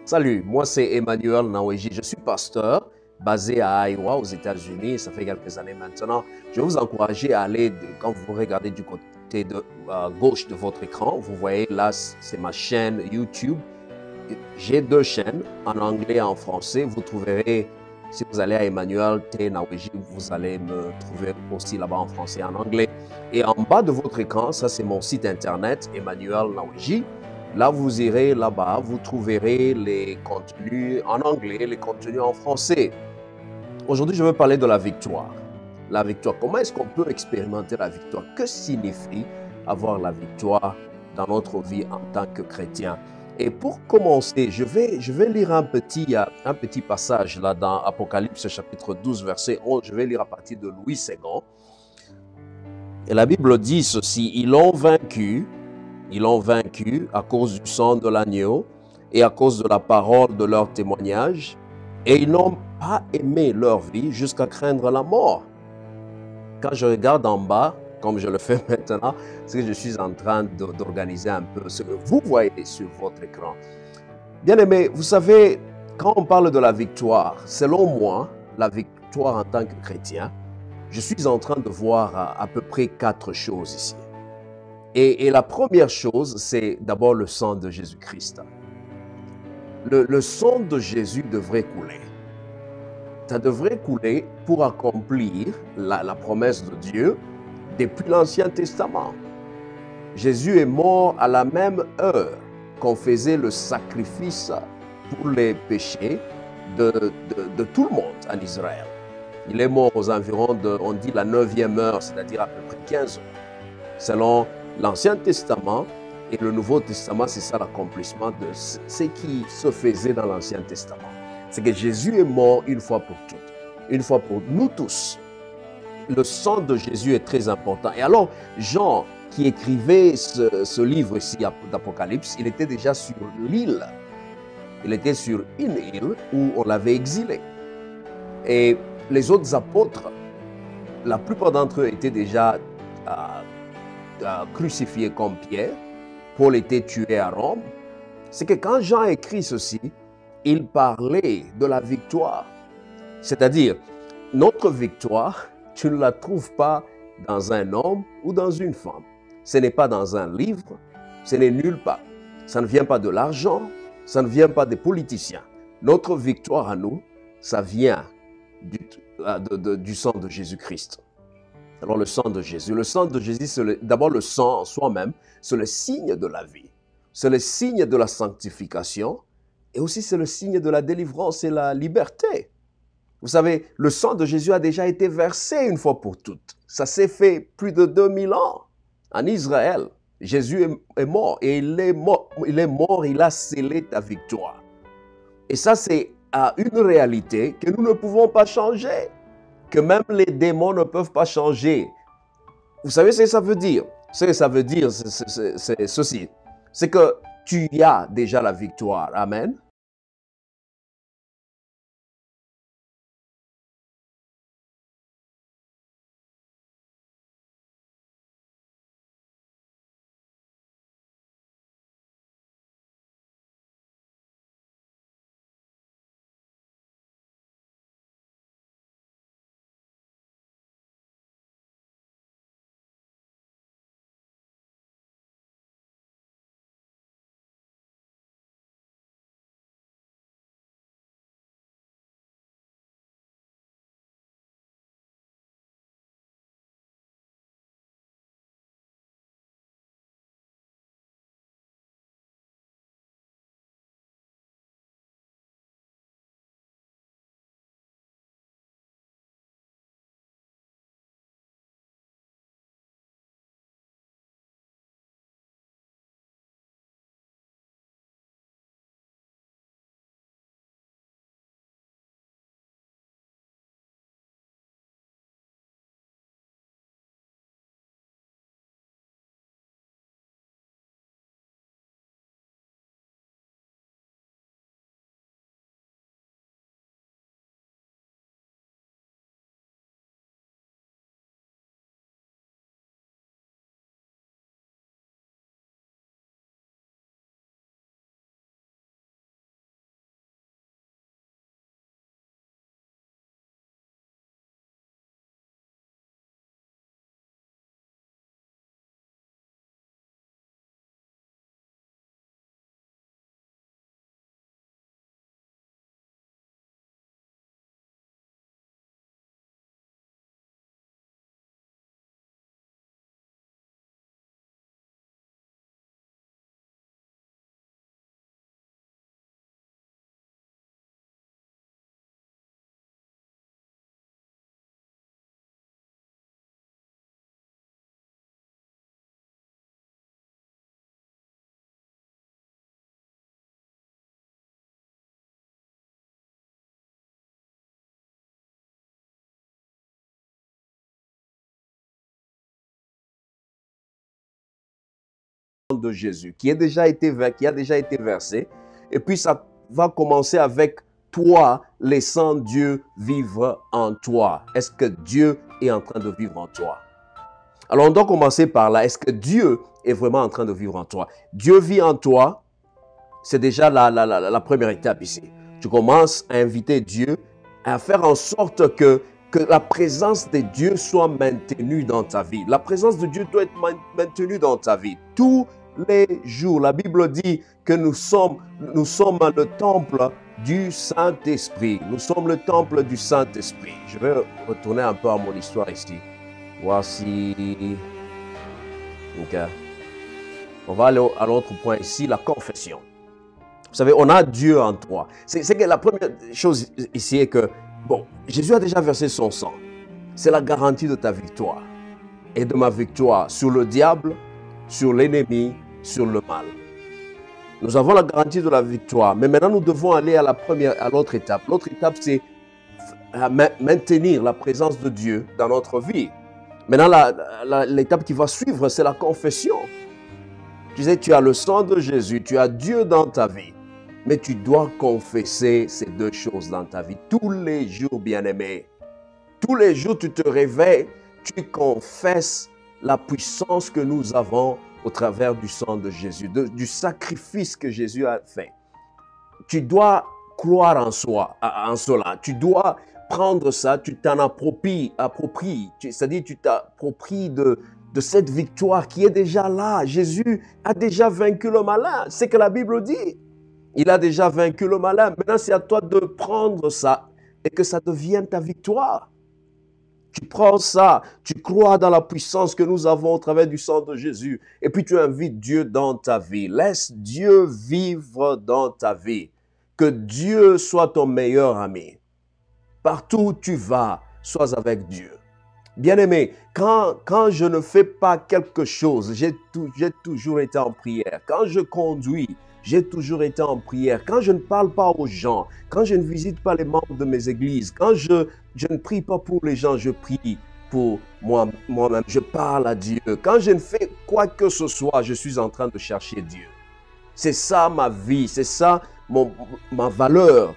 Salut, moi c'est Emmanuel Naweji. Je suis pasteur basé à Iowa aux États-Unis. Ça fait quelques années maintenant. Je vais vous encourager à aller, quand vous regardez du côté de gauche de votre écran, vous voyez là, c'est ma chaîne YouTube. J'ai deux chaînes, en anglais et en français. Vous trouverez, si vous allez à Emmanuel T. Naweji, vous allez me trouver aussi là-bas en français et en anglais. Et en bas de votre écran, ça c'est mon site internet, Emmanuel Naweji. Là, vous irez là-bas, vous trouverez les contenus en anglais, les contenus en français. Aujourd'hui, je veux parler de la victoire. La victoire, comment est-ce qu'on peut expérimenter la victoire? Que signifie avoir la victoire dans notre vie en tant que chrétien? Et pour commencer, je vais lire un petit passage là dans Apocalypse chapitre 12, verset 11. Je vais lire à partir de Louis II. Et la Bible dit ceci: ils l'ont vaincu à cause du sang de l'agneau et à cause de la parole de leur témoignage, et ils n'ont pas aimé leur vie jusqu'à craindre la mort. Quand je regarde en bas, comme je le fais maintenant, c'est que je suis en train d'organiser un peu ce que vous voyez sur votre écran. Bien aimé, vous savez, quand on parle de la victoire, selon moi, la victoire en tant que chrétien, je suis en train de voir à peu près 4 choses ici. Et la première chose, c'est d'abord le sang de Jésus-Christ. Le sang de Jésus devrait couler. Ça devrait couler pour accomplir la promesse de Dieu depuis l'Ancien Testament. Jésus est mort à la même heure qu'on faisait le sacrifice pour les péchés de tout le monde en Israël. Il est mort aux environs de, on dit, la 9e heure, c'est-à-dire à peu près 15 heures. Selon l'Ancien Testament et le Nouveau Testament, c'est ça l'accomplissement de ce qui se faisait dans l'Ancien Testament. C'est que Jésus est mort une fois pour toutes, une fois pour nous tous. Le sang de Jésus est très important. Et alors, Jean, qui écrivait ce livre ici d'Apocalypse, il était déjà sur l'île. Il était sur une île où on l'avait exilé. Et les autres apôtres, la plupart d'entre eux étaient déjà crucifiés comme Pierre. Paul était tué à Rome. C'est que quand Jean écrit ceci, il parlait de la victoire. C'est-à-dire, notre victoire, tu ne la trouves pas dans un homme ou dans une femme. Ce n'est pas dans un livre, ce n'est nulle part. Ça ne vient pas de l'argent, ça ne vient pas des politiciens. Notre victoire à nous, ça vient du sang de Jésus-Christ. Alors le sang de Jésus. Le sang de Jésus, c'est d'abord le sang en soi-même, c'est le signe de la vie. C'est le signe de la sanctification et aussi c'est le signe de la délivrance et la liberté. Vous savez, le sang de Jésus a déjà été versé une fois pour toutes. Ça s'est fait plus de 2000 ans en Israël. Jésus est mort et il a scellé ta victoire. Et ça, c'est une réalité que nous ne pouvons pas changer, que même les démons ne peuvent pas changer. Vous savez ce que ça veut dire? Ce que ça veut dire, c'est ceci. C'est que tu as déjà la victoire. Amen. de Jésus qui a déjà été versé. Et puis ça va commencer avec toi, laissant Dieu vivre en toi. Est-ce que Dieu est en train de vivre en toi? Alors on doit commencer par là. Est-ce que Dieu est vraiment en train de vivre en toi? Dieu vit en toi. C'est déjà la première étape ici. Tu commences à inviter Dieu à faire en sorte que la présence de Dieu soit maintenue dans ta vie. La présence de Dieu doit être maintenue dans ta vie tous les jours. La Bible dit que nous sommes le temple du Saint-Esprit. Nous sommes le temple du Saint-Esprit. Je vais retourner un peu à mon histoire ici. Voici. OK. On va aller à l'autre point ici, la confession. Vous savez, on a Dieu en toi. C'est que la première chose ici est que, bon, Jésus a déjà versé son sang. C'est la garantie de ta victoire et de ma victoire sur le diable, sur l'ennemi, sur le mal. Nous avons la garantie de la victoire, mais maintenant nous devons aller à l'autre étape. L'autre étape, c'est maintenir la présence de Dieu dans notre vie. Maintenant, l'étape qui va suivre, c'est la confession. Tu sais, tu as le sang de Jésus, tu as Dieu dans ta vie. Mais tu dois confesser ces deux choses dans ta vie tous les jours, bien-aimé. Tous les jours, tu te réveilles, tu confesses la puissance que nous avons au travers du sang de Jésus, du sacrifice que Jésus a fait. Tu dois croire en cela. Tu dois prendre ça, tu t'en appropries. C'est-à-dire, tu t'appropries de cette victoire qui est déjà là. Jésus a déjà vaincu le malin. C'est que la Bible dit. Il a déjà vaincu le malin. Maintenant, c'est à toi de prendre ça et que ça devienne ta victoire. Tu prends ça, tu crois dans la puissance que nous avons au travers du sang de Jésus. Et puis tu invites Dieu dans ta vie. Laisse Dieu vivre dans ta vie. Que Dieu soit ton meilleur ami. Partout où tu vas, sois avec Dieu. Bien-aimé, quand je ne fais pas quelque chose, j'ai toujours été en prière. Quand je conduis, j'ai toujours été en prière. Quand je ne parle pas aux gens, quand je ne visite pas les membres de mes églises, quand je ne prie pas pour les gens, je prie pour moi-même. Je parle à Dieu. Quand je ne fais quoi que ce soit, je suis en train de chercher Dieu. C'est ça ma vie, c'est ça ma valeur.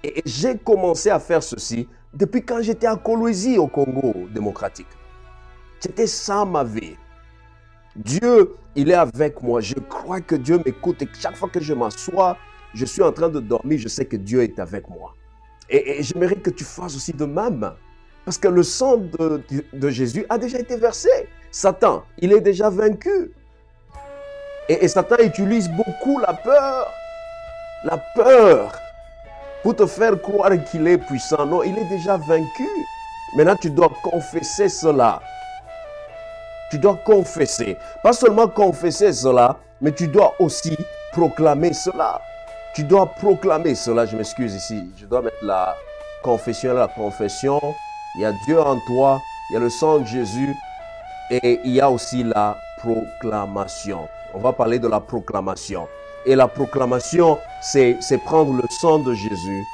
Et j'ai commencé à faire ceci depuis quand j'étais à Kolwezi au Congo démocratique. C'était ça ma vie. Dieu, il est avec moi. Je crois que Dieu m'écoute et chaque fois que je m'assois, je suis en train de dormir, je sais que Dieu est avec moi. Et j'aimerais que tu fasses aussi de même. Parce que le sang de Jésus a déjà été versé. Satan, il est déjà vaincu. Et Satan utilise beaucoup la peur. La peur pour te faire croire qu'il est puissant. Non, il est déjà vaincu. Maintenant, tu dois confesser cela. Tu dois confesser. Pas seulement confesser cela, mais tu dois aussi proclamer cela. Tu dois proclamer cela. Je m'excuse ici. Je dois mettre la confession. La confession. Il y a Dieu en toi. Il y a le sang de Jésus. Et il y a aussi la proclamation. On va parler de la proclamation. Et la proclamation, c'est prendre le sang de Jésus.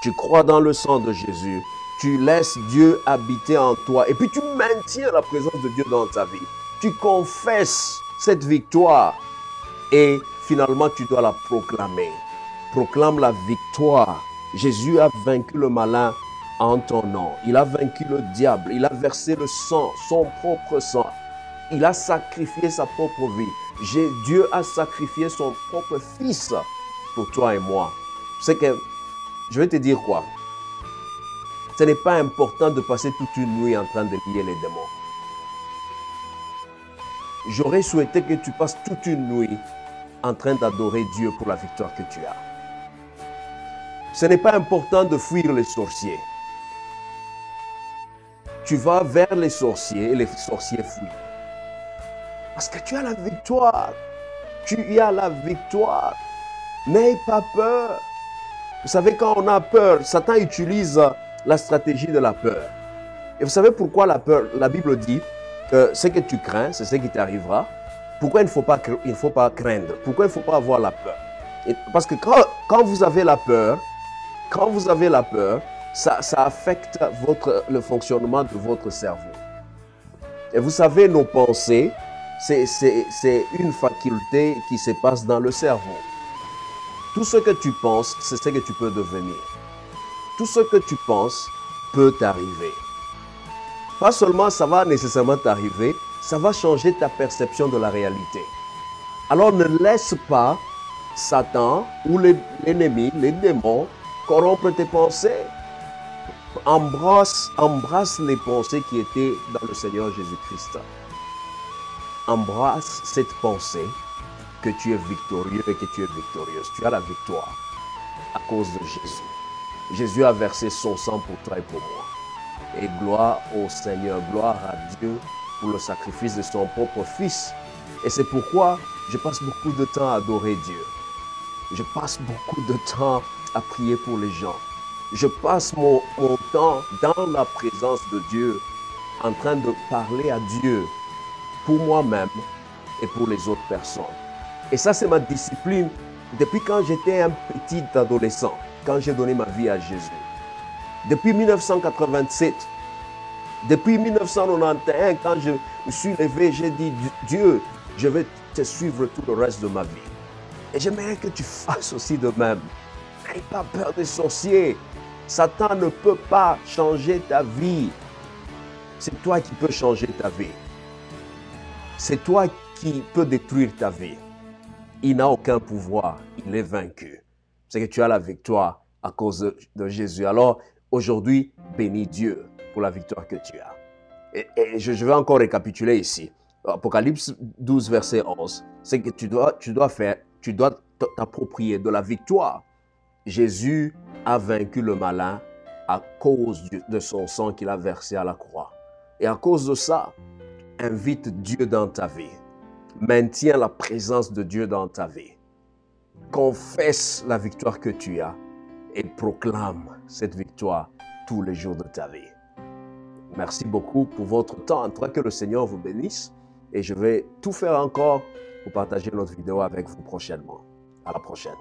Tu crois dans le sang de Jésus. Tu laisses Dieu habiter en toi. Et puis tu maintiens la présence de Dieu dans ta vie. Tu confesses cette victoire. Et finalement, tu dois la proclamer. Proclame la victoire. Jésus a vaincu le malin en ton nom. Il a vaincu le diable. Il a versé le sang, son propre sang. Il a sacrifié sa propre vie. Dieu a sacrifié son propre fils pour toi et moi. C'est que, je vais te dire quoi? Ce n'est pas important de passer toute une nuit en train de lier les démons. J'aurais souhaité que tu passes toute une nuit en train d'adorer Dieu pour la victoire que tu as. Ce n'est pas important de fuir les sorciers. Tu vas vers les sorciers et les sorciers fuient. Parce que tu as la victoire. Tu as la victoire. N'aie pas peur. Vous savez, quand on a peur, Satan utilise la stratégie de la peur. Et vous savez pourquoi la peur? La Bible dit que ce que tu crains, c'est ce qui t'arrivera. Pourquoi il ne faut pas craindre? Pourquoi il ne faut pas avoir la peur? Parce que quand vous avez la peur, ça affecte le fonctionnement de votre cerveau. Et vous savez, nos pensées c'est une faculté qui se passe dans le cerveau. Tout ce que tu penses, c'est ce que tu peux devenir. Tout ce que tu penses peut t'arriver. Pas seulement ça va nécessairement t'arriver, ça va changer ta perception de la réalité. Alors ne laisse pas Satan ou l'ennemi, les démons, corrompre tes pensées. Embrasse les pensées qui étaient dans le Seigneur Jésus-Christ. Embrasse cette pensée que tu es victorieux et que tu es victorieuse. Tu as la victoire à cause de Jésus. Jésus a versé son sang pour toi et pour moi. Et gloire au Seigneur, gloire à Dieu pour le sacrifice de son propre Fils. Et c'est pourquoi je passe beaucoup de temps à adorer Dieu. Je passe beaucoup de temps à prier pour les gens. Je passe mon temps dans la présence de Dieu, en train de parler à Dieu pour moi-même et pour les autres personnes. Et ça, c'est ma discipline depuis quand j'étais un petit adolescent, quand j'ai donné ma vie à Jésus. Depuis 1987, depuis 1991, quand je me suis levé, j'ai dit, Dieu, je vais te suivre tout le reste de ma vie. Et j'aimerais que tu fasses aussi de même. N'aie pas peur des sorciers. Satan ne peut pas changer ta vie. C'est toi qui peux changer ta vie. C'est toi qui peux détruire ta vie. Il n'a aucun pouvoir. Il est vaincu. C'est que tu as la victoire à cause de Jésus. Alors, aujourd'hui, bénis Dieu pour la victoire que tu as. Et je vais encore récapituler ici. Apocalypse 12, verset 11. C'est que tu dois t'approprier de la victoire. Jésus a vaincu le malin à cause de son sang qu'il a versé à la croix. Et à cause de ça, invite Dieu dans ta vie. Maintiens la présence de Dieu dans ta vie. Confesse la victoire que tu as et proclame cette victoire tous les jours de ta vie. Merci beaucoup pour votre temps. En tout cas, que le Seigneur vous bénisse. Et je vais tout faire encore pour partager notre vidéo avec vous prochainement. À la prochaine.